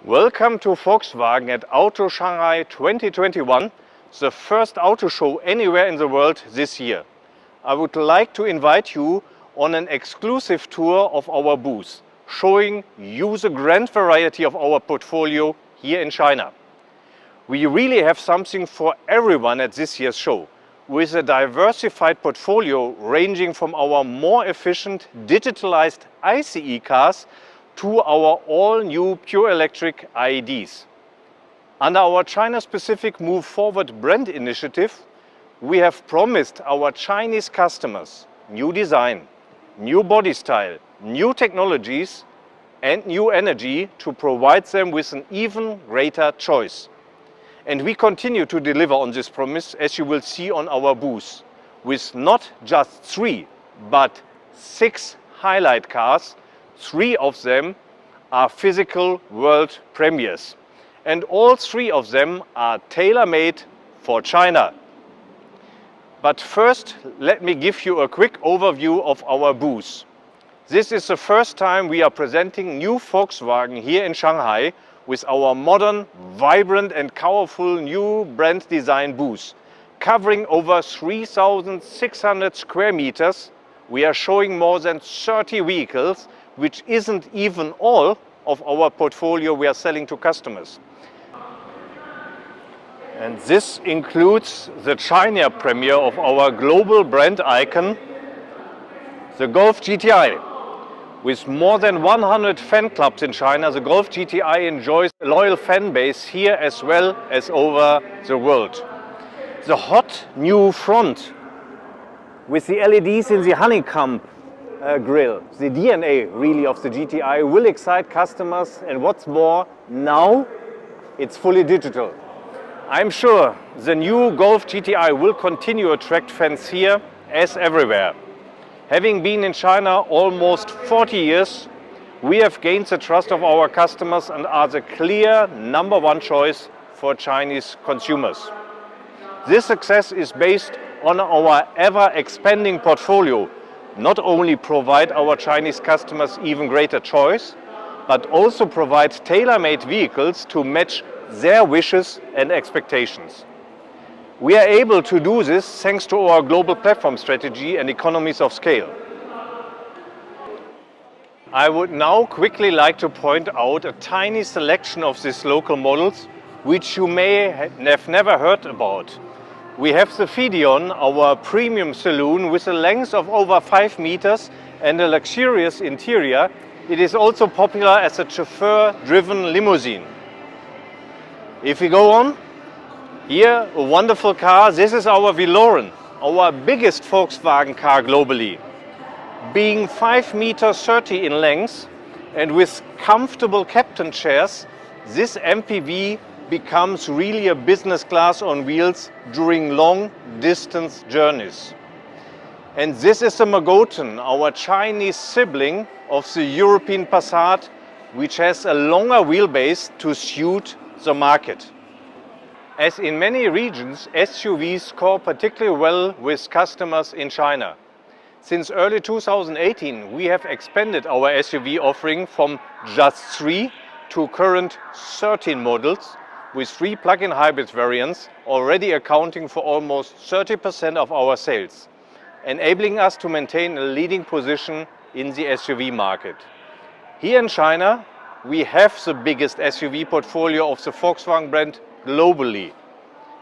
Welcome to Volkswagen at Auto Shanghai 2021, the first auto show anywhere in the world this year. I would like to invite you on an exclusive tour of our booth, showing you the grand variety of our portfolio here in China. We really have something for everyone at this year's show, with a diversified portfolio ranging from our more efficient digitalized ICE cars to our all-new pure electric IEDs. Under our China-specific Move Forward brand initiative, we have promised our Chinese customers new design, new body style, new technologies and new energy to provide them with an even greater choice. And we continue to deliver on this promise, as you will see on our booth, with not just 3, but 6 highlight cars. 3 of them are physical world premieres. And all 3 of them are tailor-made for China. But first, let me give you a quick overview of our booth. This is the first time we are presenting new Volkswagen here in Shanghai with our modern, vibrant and colorful new brand design booth. Covering over 3,600 square meters, we are showing more than 30 vehicles, which isn't even all of our portfolio we are selling to customers. And this includes the China premiere of our global brand icon, the Golf GTI. With more than 100 fan clubs in China, the Golf GTI enjoys a loyal fan base here as well as over the world. The hot new front with the LEDs in the honeycomb grille, the DNA really of the GTI, will excite customers, and what's more, now it's fully digital. I'm sure the new Golf GTI will continue to attract fans here as everywhere. Having been in China almost 40 years, we have gained the trust of our customers and are the clear #1 choice for Chinese consumers. This success is based on our ever-expanding portfolio. Not only provide our Chinese customers even greater choice, but also provide tailor-made vehicles to match their wishes and expectations. We are able to do this thanks to our global platform strategy and economies of scale. I would now quickly like to point out a tiny selection of these local models, which you may have never heard about. We have the Fidion, our premium saloon, with a length of over 5 meters and a luxurious interior. It is also popular as a chauffeur-driven limousine. If we go on, here a wonderful car. This is our Veloren, our biggest Volkswagen car globally. Being 5 meters 30 in length and with comfortable captain chairs, this MPV becomes really a business class on wheels during long distance journeys. And this is the Magotan, our Chinese sibling of the European Passat, which has a longer wheelbase to suit the market. As in many regions, SUVs score particularly well with customers in China. Since early 2018, we have expanded our SUV offering from just 3 to current 13 models, with 3 plug-in hybrid variants already accounting for almost 30% of our sales, enabling us to maintain a leading position in the SUV market. Here in China, we have the biggest SUV portfolio of the Volkswagen brand globally.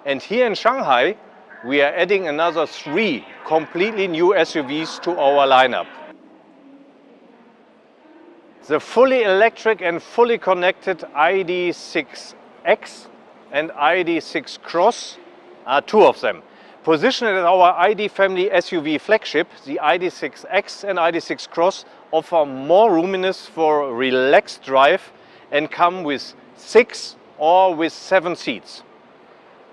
And here in Shanghai, we are adding another 3 completely new SUVs to our lineup. The fully electric and fully connected ID.6 X and ID.6 CROZZ are 2 of them. Positioned as our ID family SUV flagship, the ID.6 X and ID.6 CROZZ offer more roominess for relaxed drive and come with 6 or with 7 seats.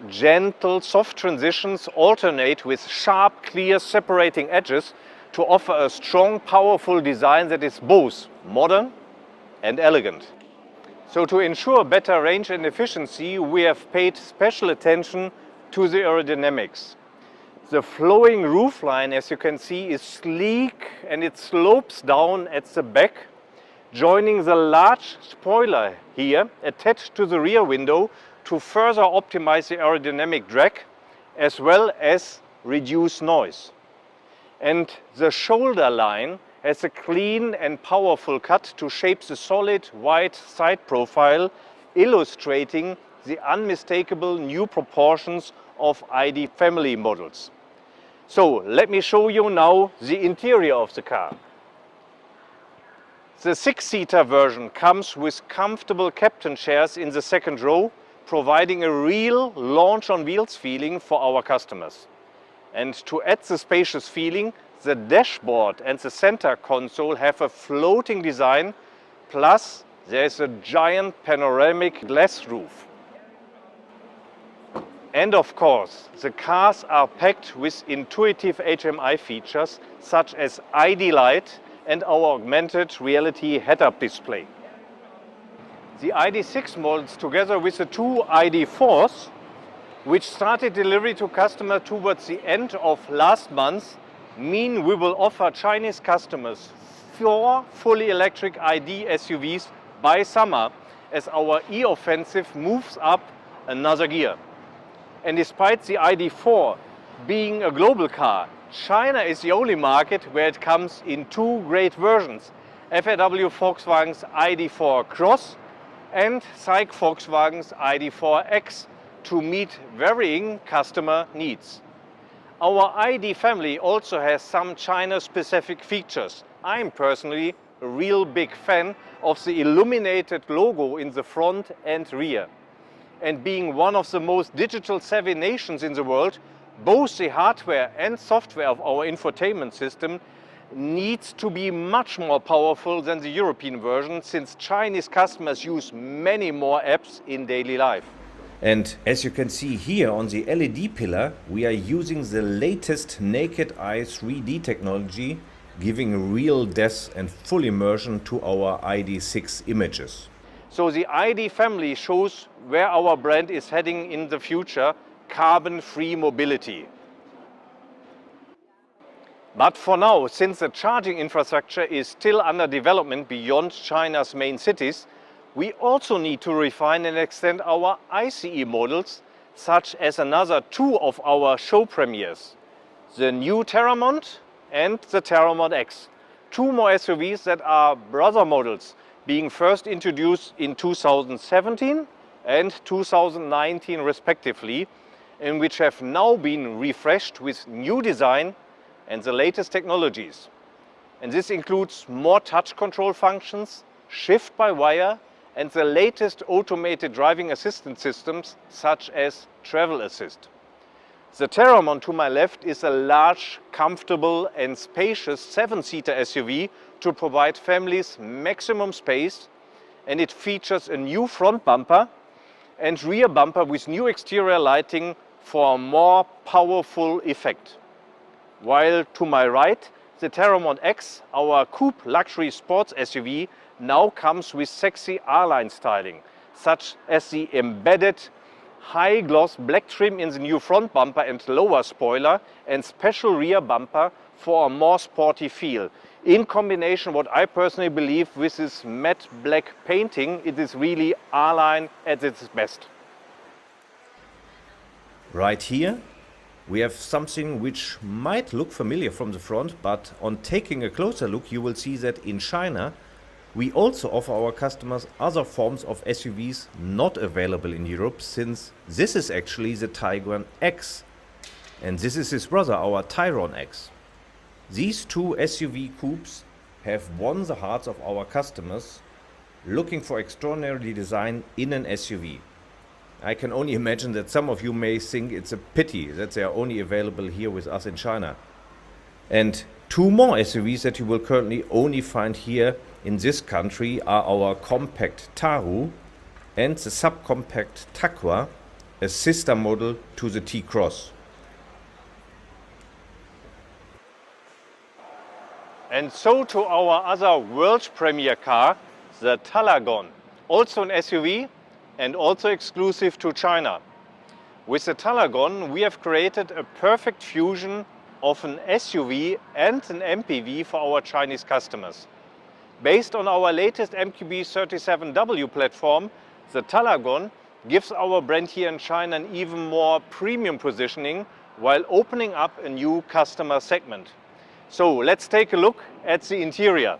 Gentle, soft transitions alternate with sharp, clear separating edges to offer a strong, powerful design that is both modern and elegant. So to ensure better range and efficiency, we have paid special attention to the aerodynamics. The flowing roofline, as you can see, is sleek and it slopes down at the back, joining the large spoiler here attached to the rear window to further optimize the aerodynamic drag as well as reduce noise. And the shoulder line has a clean and powerful cut to shape the solid white side profile, illustrating the unmistakable new proportions of ID family models. So let me show you now the interior of the car. The six-seater version comes with comfortable captain chairs in the second row, providing a real launch on wheels feeling for our customers. And to add the spacious feeling, the dashboard and the center console have a floating design, plus there is a giant panoramic glass roof. And of course, the cars are packed with intuitive HMI features such as ID Light and our augmented reality head-up display. The ID.6 models, together with the two ID.4s, which started delivery to customer towards the end of last month, mean we will offer Chinese customers 4 fully electric ID SUVs by summer as our e-offensive moves up another gear. And despite the ID.4 being a global car, China is the only market where it comes in 2 great versions, FAW Volkswagen's ID.4 CROZZ and SAIC Volkswagen's ID.4 X, to meet varying customer needs. Our ID family also has some China-specific features. I'm personally a real big fan of the illuminated logo in the front and rear. And being one of the most digital-savvy nations in the world, both the hardware and software of our infotainment system needs to be much more powerful than the European version, since Chinese customers use many more apps in daily life. And as you can see here on the LED pillar, we are using the latest naked eye 3D technology, giving real depth and full immersion to our ID.6 images. So the ID family shows where our brand is heading in the future: carbon-free mobility. But for now, since the charging infrastructure is still under development beyond China's main cities, we also need to refine and extend our ICE models, such as another 2 of our show premieres, the new Teramont and the Teramont X. 2 more SUVs that are brother models, being first introduced in 2017 and 2019 respectively, and which have now been refreshed with new design and the latest technologies. And this includes more touch control functions, shift-by-wire, and the latest automated driving assistance systems such as Travel Assist. The Teramont to my left is a large, comfortable and spacious 7-seater SUV to provide families maximum space, and it features a new front bumper and rear bumper with new exterior lighting for a more powerful effect. While to my right, the Teramont X, our coupe luxury sports SUV, now comes with sexy R-line styling, such as the embedded high-gloss black trim in the new front bumper and lower spoiler, and special rear bumper for a more sporty feel. In combination, what I personally believe, with this matte black painting, it is really R-line at its best. Right here we have something which might look familiar from the front, but on taking a closer look you will see that in China we also offer our customers other forms of SUVs not available in Europe, since this is actually the Tiguan X and this is his brother, our Tiguan X. These 2 SUV coupes have won the hearts of our customers looking for extraordinary design in an SUV. I can only imagine that some of you may think it's a pity that they are only available here with us in China. And 2 more SUVs that you will currently only find here in this country are our compact Taru and the subcompact Taqwa, a sister model to the T-Cross. And so to our other world premiere car, the Talagon, also an SUV and also exclusive to China. With the Talagon, we have created a perfect fusion of an SUV and an MPV for our Chinese customers. Based on our latest MQB37W platform, the Talagon gives our brand here in China an even more premium positioning while opening up a new customer segment. So let's take a look at the interior.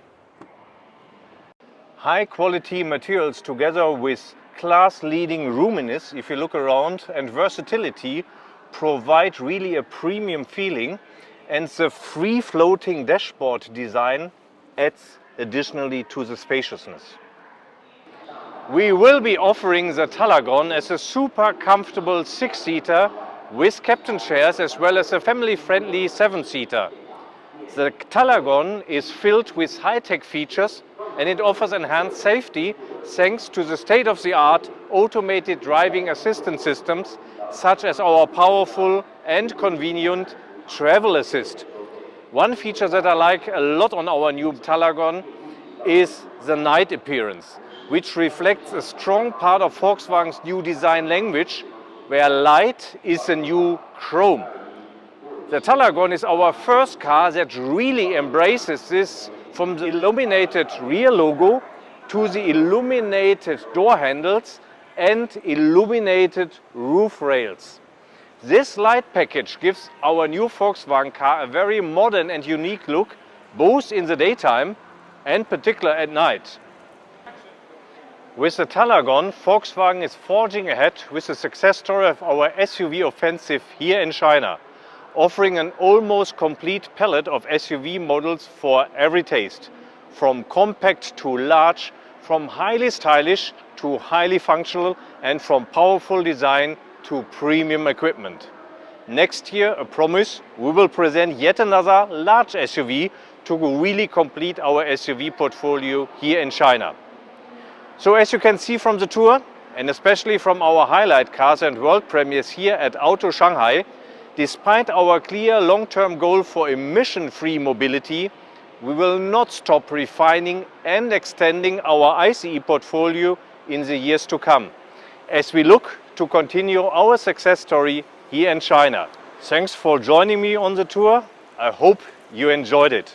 High quality materials together with class-leading roominess, if you look around, and versatility provide really a premium feeling, and the free-floating dashboard design adds additionally to the spaciousness. We will be offering the Talagon as a super comfortable 6-seater with captain chairs as well as a family-friendly 7-seater. The Talagon is filled with high-tech features and it offers enhanced safety thanks to the state-of-the-art automated driving assistance systems such as our powerful and convenient Travel Assist. One feature that I like a lot on our new Talagon is the night appearance, which reflects a strong part of Volkswagen's new design language, where light is the new chrome. The Talagon is our first car that really embraces this, from the illuminated rear logo to the illuminated door handles and illuminated roof rails. This light package gives our new Volkswagen car a very modern and unique look, both in the daytime and particularly at night. With the Talagon, Volkswagen is forging ahead with the success story of our SUV offensive here in China, offering an almost complete palette of SUV models for every taste, from compact to large, from highly stylish to highly functional, and from powerful design to premium equipment. Next year, a promise, we will present yet another large SUV to really complete our SUV portfolio here in China. So as you can see from the tour, and especially from our highlight cars and world premieres here at Auto Shanghai, despite our clear long-term goal for emission-free mobility, we will not stop refining and extending our ICE portfolio in the years to come, as we look to continue our success story here in China. Thanks for joining me on the tour. I hope you enjoyed it.